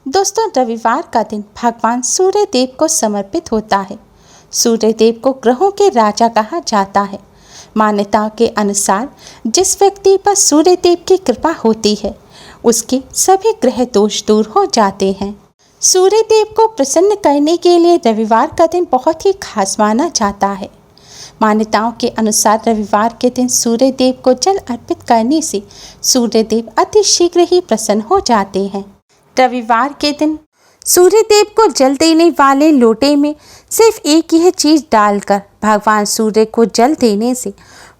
दोस्तों, रविवार का दिन भगवान सूर्य देव को समर्पित होता है। सूर्य देव को ग्रहों के राजा कहा जाता है। मान्यताओं के अनुसार जिस व्यक्ति पर सूर्य देव की कृपा होती है उसके सभी ग्रह दोष दूर हो जाते हैं। सूर्य देव को प्रसन्न करने के लिए रविवार का दिन बहुत ही खास माना जाता है। मान्यताओं के अनुसार रविवार के दिन सूर्य देव को जल अर्पित करने से सूर्य देव अति शीघ्र ही प्रसन्न हो जाते हैं। रविवार के दिन सूर्य देव को जल देने वाले लोटे में सिर्फ एक यह चीज डालकर भगवान सूर्य को जल देने से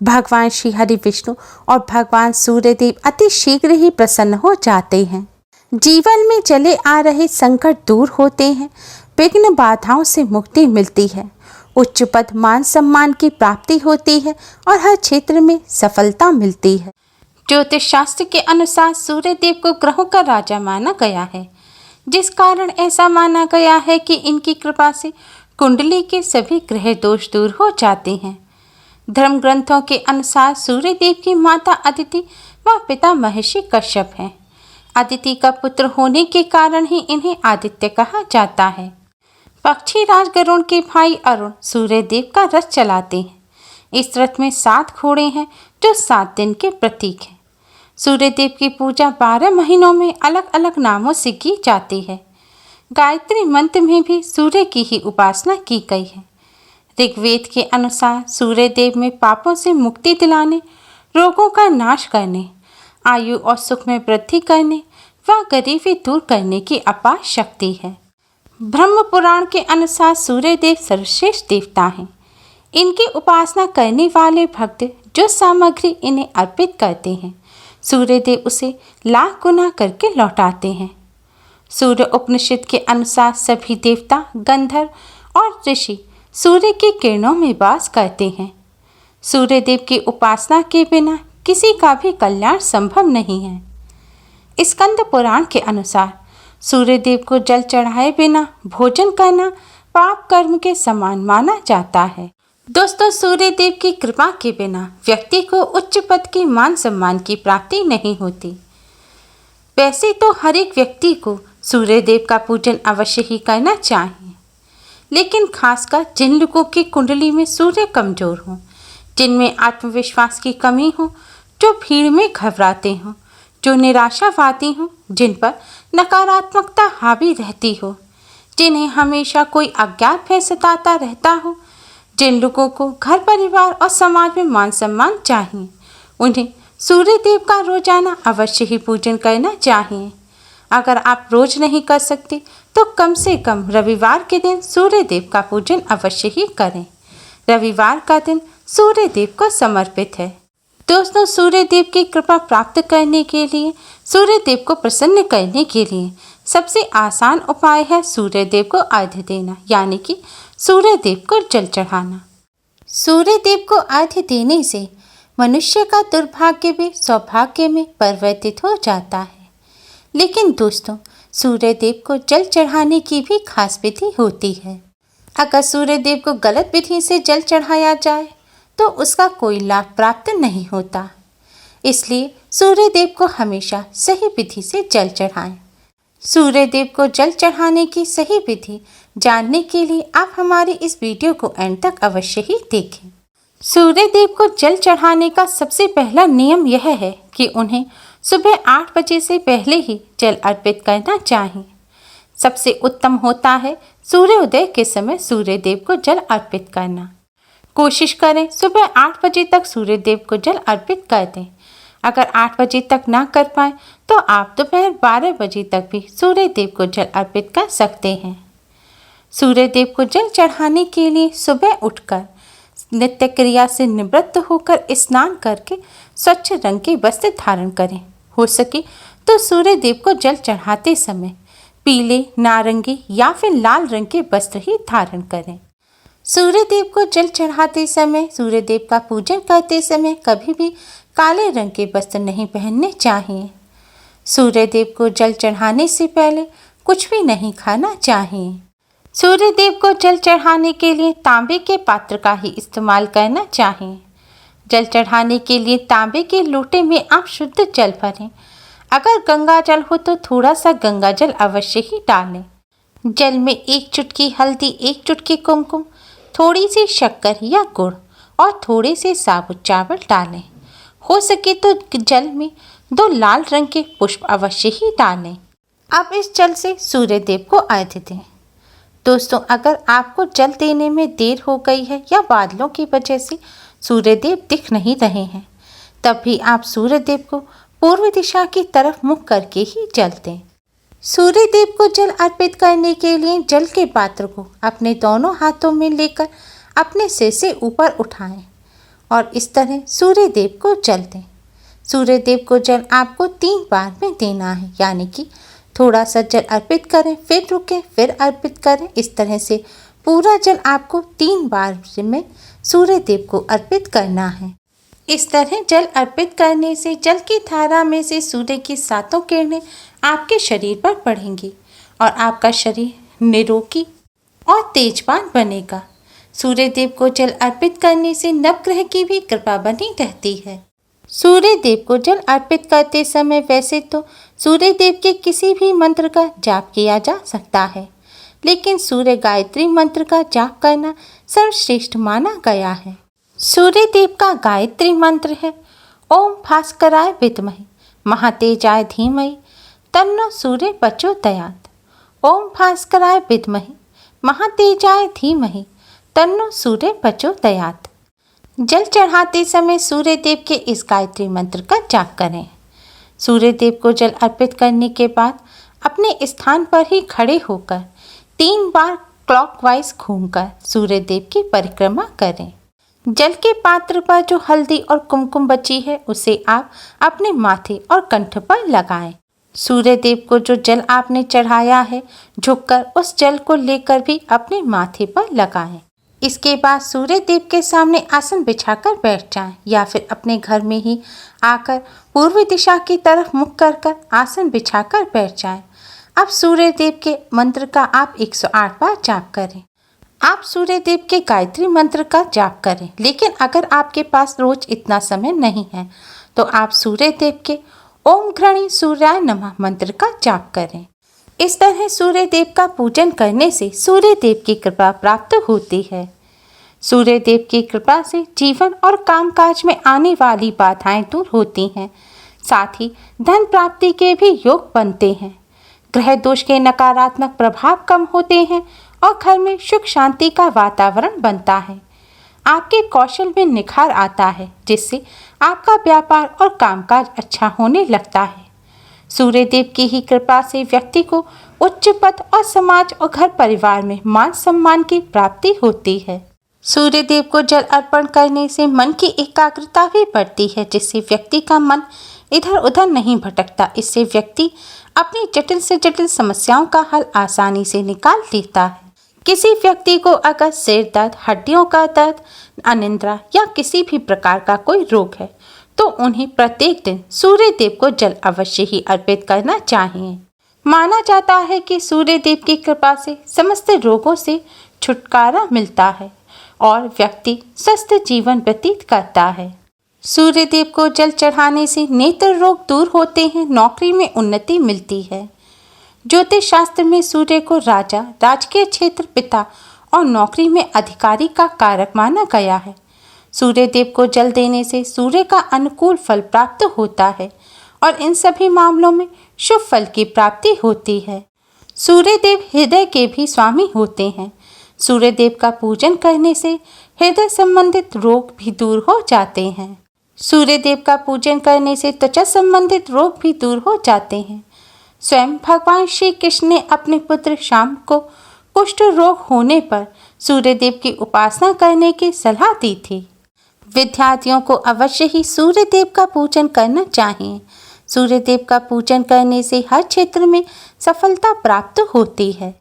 भगवान श्री हरि विष्णु और भगवान सूर्य देव अति शीघ्र ही प्रसन्न हो जाते हैं। जीवन में चले आ रहे संकट दूर होते हैं, विघ्न बाधाओं से मुक्ति मिलती है, उच्च पद मान सम्मान की प्राप्ति होती है और हर क्षेत्र में सफलता मिलती है। ज्योतिष शास्त्र के अनुसार सूर्य देव को ग्रहों का राजा माना गया है, जिस कारण ऐसा माना गया है कि इनकी कृपा से कुंडली के सभी ग्रह दोष दूर हो जाते हैं। धर्म ग्रंथों के अनुसार सूर्य देव की माता अदिति व पिता महर्षि कश्यप हैं। अदिति का पुत्र होने के कारण ही इन्हें आदित्य कहा जाता है। पक्षी राज गरुड़ के भाई अरुण सूर्य देव का रथ चलाते हैं। इस रथ में 7 घोड़े हैं जो 7 दिन के प्रतीक हैं। सूर्य देव की पूजा 12 महीनों में अलग अलग नामों से की जाती है। गायत्री मंत्र में भी सूर्य की ही उपासना की गई है। ऋग्वेद के अनुसार सूर्य देव में पापों से मुक्ति दिलाने, रोगों का नाश करने, आयु और सुख में वृद्धि करने व गरीबी दूर करने की अपार शक्ति है। ब्रह्म पुराण के अनुसार सूर्य देव सर्वश्रेष्ठ देवता हैं। इनकी उपासना करने वाले भक्त जो सामग्री इन्हें अर्पित करते हैं, सूर्य देव उसे लाख गुना करके लौटाते हैं। सूर्य उपनिषद के अनुसार सभी देवता, गंधर्व और ऋषि सूर्य की किरणों में वास करते हैं। सूर्य देव की उपासना के बिना किसी का भी कल्याण संभव नहीं है। स्कंद पुराण के अनुसार सूर्य देव को जल चढ़ाए बिना भोजन करना पाप कर्म के समान माना जाता है। दोस्तों, सूर्य देव की कृपा के बिना व्यक्ति को उच्च पद के मान सम्मान की प्राप्ति नहीं होती। वैसे तो हर एक व्यक्ति को सूर्य देव का पूजन अवश्य ही करना चाहिए, लेकिन खासकर जिन लोगों की कुंडली में सूर्य कमजोर हो, जिनमें आत्मविश्वास की कमी हो, जो भीड़ में घबराते हों, जो निराशावादी हों, जिन पर नकारात्मकता हावी रहती हो, जिन्हें हमेशा कोई अज्ञात भय सताता रहता हो, जिन लोगों को घर परिवार और समाज में मान सम्मान चाहिए, उन्हें सूर्य देव का रोजाना अवश्य ही पूजन करना चाहिए। अगर आप रोज नहीं कर सकते तो कम से कम रविवार के दिन सूर्य देव का पूजन अवश्य ही करें। रविवार का दिन सूर्य देव को समर्पित है। दोस्तों, सूर्य देव की कृपा प्राप्त करने के लिए, सूर्य देव को प्रसन्न करने के लिए सबसे आसान उपाय है सूर्य देव को अर्घ्य देना, यानी कि सूर्य देव को जल चढ़ाना। सूर्य देव को अर्घ्य देने से मनुष्य का दुर्भाग्य भी सौभाग्य में परिवर्तित हो जाता है। लेकिन दोस्तों, सूर्य देव को जल चढ़ाने की भी खास विधि होती है। अगर सूर्य देव को गलत विधि से जल चढ़ाया जाए तो उसका कोई लाभ प्राप्त नहीं होता। इसलिए सूर्य देव को हमेशा सही विधि से जल चढ़ाएं। सूर्य देव को जल चढ़ाने की सही विधि जानने के लिए आप हमारे इस वीडियो को एंड तक अवश्य ही देखें। सूर्य देव को जल चढ़ाने का सबसे पहला नियम यह है कि उन्हें सुबह 8 बजे से पहले ही जल अर्पित करना चाहिए। सबसे उत्तम होता है सूर्योदय के समय सूर्य देव को जल अर्पित करना। कोशिश करें सुबह 8 बजे तक सूर्य देव को जल अर्पित कर दें। अगर 8 बजे तक ना कर पाए तो आप दोपहर 12 बजे तक भी सूर्य देव को जल अर्पित कर सकते हैं। सूर्य देव को जल चढ़ाने के लिए सुबह उठकर नित्य क्रिया से निवृत्त होकर स्नान करके स्वच्छ रंग के वस्त्र धारण करें। हो सके तो सूर्य देव को जल चढ़ाते समय पीले, नारंगी या फिर लाल रंग के वस्त्र ही धारण करें। सूर्य देव को जल चढ़ाते समय, सूर्य देव का पूजन करते समय कभी भी काले रंग के वस्त्र नहीं पहनने चाहिए। सूर्य देव को जल चढ़ाने से पहले कुछ भी नहीं खाना चाहिए। सूर्य देव को जल चढ़ाने के लिए तांबे के पात्र का ही इस्तेमाल करना चाहिए। जल चढ़ाने के लिए तांबे के लोटे में आप शुद्ध जल भरें। अगर गंगा जल हो तो थोड़ा सा गंगा जल अवश्य ही डालें। जल में 1 चुटकी हल्दी, 1 चुटकी कुमकुम, थोड़ी सी शक्कर या गुड़ और थोड़े से साबुत चावल डालें। हो सके तो जल में 2 लाल रंग के पुष्प अवश्य ही डालें। अब इस जल से सूर्य देव को अर्घ्य दें। दोस्तों, अगर आपको जल देने में देर हो गई है या बादलों की वजह से सूर्य देव दिख नहीं रहे हैं, तब भी आप सूर्य देव को पूर्व दिशा की तरफ मुख करके ही जल दें। सूर्य देव को जल अर्पित करने के लिए जल के पात्र को अपने दोनों हाथों में लेकर अपने सिर से ऊपर उठाएं और इस तरह सूर्य देव को जल दें। सूर्य देव को जल आपको 3 बार में देना है, यानी कि थोड़ा सा जल अर्पित करें, फिर रुकें, फिर अर्पित करें। इस तरह से पूरा जल आपको 3 बार में सूर्य देव को अर्पित करना है। इस तरह जल अर्पित करने से जल की धारा में से सूर्य की 7 किरणें आपके शरीर पर पड़ेंगी और आपका शरीर निरोगी और तेजवान बनेगा। सूर्य देव को जल अर्पित करने से नवग्रह की भी कृपा बनी रहती है। सूर्य देव को जल अर्पित करते समय वैसे तो सूर्य देव के किसी भी मंत्र का जाप किया जा सकता है, लेकिन सूर्य गायत्री मंत्र का जाप करना सर्वश्रेष्ठ माना गया है। सूर्य देव का गायत्री मंत्र है ओम भास्कराय विद्महे महातेजाय धीमहि तन्नो सूर्य प्रचोदयात्। ओम भास्कराय विद्महे महातेजाय धीमहि तन्नो सूर्य प्रचोदयात्। जल चढ़ाते समय सूर्य देव के इस गायत्री मंत्र का जाप करें। सूर्य देव को जल अर्पित करने के बाद अपने स्थान पर ही खड़े होकर 3 बार क्लॉकवाइज घूमकर सूर्य देव की परिक्रमा करें। जल के पात्र पर जो हल्दी और कुमकुम बची है उसे आप अपने माथे और कंठ पर लगाएं। सूर्य देव को जो जल आपने चढ़ाया है झुककर उस जल को लेकर भी अपने माथे पर लगाएं। इसके बाद सूर्य देव के सामने आसन बिछाकर बैठ जाएं या फिर अपने घर में ही आकर पूर्व दिशा की तरफ मुख कर आसन बिछाकर बैठ जाएं। अब सूर्य देव के मंत्र का आप 108 बार जाप करें। आप सूर्य देव के गायत्री मंत्र का जाप करें, लेकिन अगर आपके पास रोज इतना समय नहीं है तो आप सूर्य देव के ओम घृणी सूर्याय नमः मंत्र का जाप करें। इस तरह सूर्य देव का पूजन करने से सूर्य देव की कृपा प्राप्त होती है। सूर्य देव की कृपा से जीवन और कामकाज में आने वाली बाधाएं दूर होती हैं, साथ ही धन प्राप्ति के भी योग बनते हैं। ग्रह दोष के नकारात्मक प्रभाव कम होते हैं और घर में सुख शांति का वातावरण बनता है। आपके कौशल में निखार आता है, जिससे आपका व्यापार और कामकाज अच्छा होने लगता है। सूर्य देव की ही कृपा से व्यक्ति को उच्च पद और समाज और घर परिवार में मान सम्मान की प्राप्ति होती है। सूर्य देव को जल अर्पण करने से मन की एकाग्रता भी बढ़ती है, जिससे व्यक्ति का मन इधर उधर नहीं भटकता। इससे व्यक्ति अपनी जटिल से जटिल समस्याओं का हल आसानी से निकाल लेता है। किसी व्यक्ति को अगर सिर दर्द, हड्डियों का दर्द, अनिद्रा या किसी भी प्रकार का कोई रोग है तो उन्हें प्रत्येक दिन सूर्य देव को जल अवश्य ही अर्पित करना चाहिए। माना जाता है कि सूर्य देव की कृपा से समस्त रोगों से छुटकारा मिलता है और व्यक्ति स्वस्थ जीवन व्यतीत करता है। सूर्य देव को जल चढ़ाने से नेत्र रोग दूर होते हैं, नौकरी में उन्नति मिलती है। ज्योतिष शास्त्र में सूर्य को राजा, राजकीय क्षेत्र, पिता और नौकरी में अधिकारी का कारक माना गया है। सूर्य देव को जल देने से सूर्य का अनुकूल फल प्राप्त होता है और इन सभी मामलों में शुभ फल की प्राप्ति होती है। सूर्य देव हृदय के भी स्वामी होते हैं। सूर्य देव का पूजन करने से हृदय संबंधित रोग भी दूर हो जाते हैं। सूर्य देव का पूजन करने से त्वचा संबंधित रोग भी दूर हो जाते हैं। स्वयं भगवान श्री कृष्ण ने अपने पुत्र श्याम को कुष्ठ रोग होने पर सूर्य देव की उपासना करने की सलाह दी थी। विद्यार्थियों को अवश्य ही सूर्य देव का पूजन करना चाहिए। सूर्य देव का पूजन करने से हर क्षेत्र में सफलता प्राप्त होती है।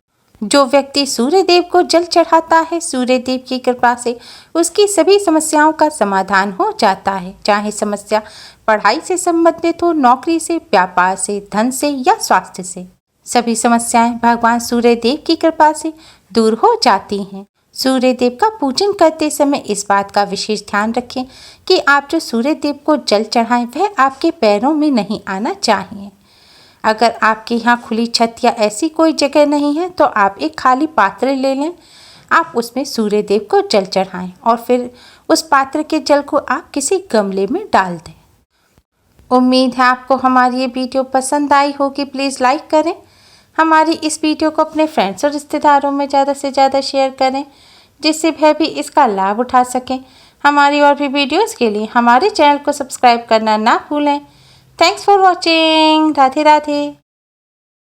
जो व्यक्ति सूर्य देव को जल चढ़ाता है, सूर्य देव की कृपा से उसकी सभी समस्याओं का समाधान हो जाता है, चाहे समस्या पढ़ाई से संबंधित हो, नौकरी से, व्यापार से, धन से या स्वास्थ्य से। सभी समस्याएं भगवान सूर्य देव की कृपा से दूर हो जाती हैं। सूर्य देव का पूजन करते समय इस बात का विशेष ध्यान रखें कि आप जो सूर्य देव को जल चढ़ाएं वह आपके पैरों में नहीं आना चाहिए। अगर आपके यहाँ खुली छत या ऐसी कोई जगह नहीं है तो आप एक खाली पात्र ले लें। आप उसमें सूर्य देव को जल चढ़ाएं और फिर उस पात्र के जल को आप किसी गमले में डाल दें। उम्मीद है आपको हमारी ये वीडियो पसंद आई होगी। प्लीज़ लाइक करें। हमारी इस वीडियो को अपने फ्रेंड्स और रिश्तेदारों में ज़्यादा से ज़्यादा शेयर करें, जिससे वह भी इसका लाभ उठा सकें। हमारी और भी वीडियोस के लिए हमारे चैनल को सब्सक्राइब करना ना भूलें। Thanks for watching. Radhe Radhe.